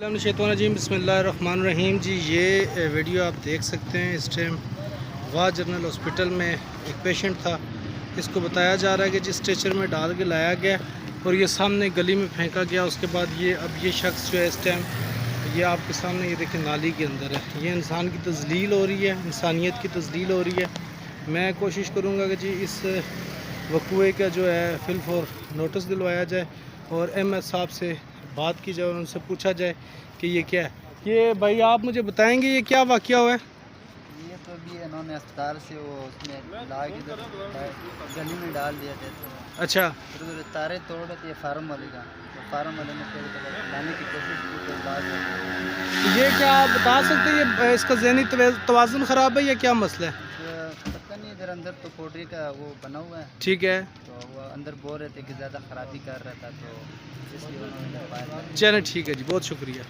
शैतानरजीम बिस्मिल्लाहिर्रहमानिर्रहीम जी। ये वीडियो आप देख सकते हैं। इस टाइम वाह जनरल हॉस्पिटल में एक पेशेंट था, इसको बताया जा रहा है कि जिस स्ट्रेचर में डाल के लाया गया और ये सामने गली में फेंका गया। उसके बाद ये शख्स जो है इस टाइम ये आपके सामने ये देखिए नाली के अंदर है। ये इंसान की तज़लील हो रही है, इंसानियत की तज़लील हो रही है। मैं कोशिश करूँगा कि जी इस वक़ूए का जो है फिल फॉर नोटिस दिलवाया जाए और MS साहब से बात की जाए और उनसे पूछा जाए कि ये क्या है। ये भाई आप मुझे बताएंगे ये क्या वाक़या हुआ है? ये तो भी इन्होंने अस्पताल से वो उसमें ला के गली में डाल दिया था। तो अच्छा, फिर तारे तोड़ दिए फार्म वाले का, तो फार्म वाले ने फिर लाने की कोशिश की तो बाद ये क्या आप बता सकते हैं ये इसका ज़हनी तवाज़ुन ख़राब है या क्या मसला है? पता नहीं, इधर अंदर तो पोल्ट्री का वो बना हुआ है, ठीक है, तो वो अंदर बोल रहे थे कि ज़्यादा ख़राबी कर रहा था, तो इसलिए उन्होंने लगवाया। चलें ठीक है जी, बहुत शुक्रिया।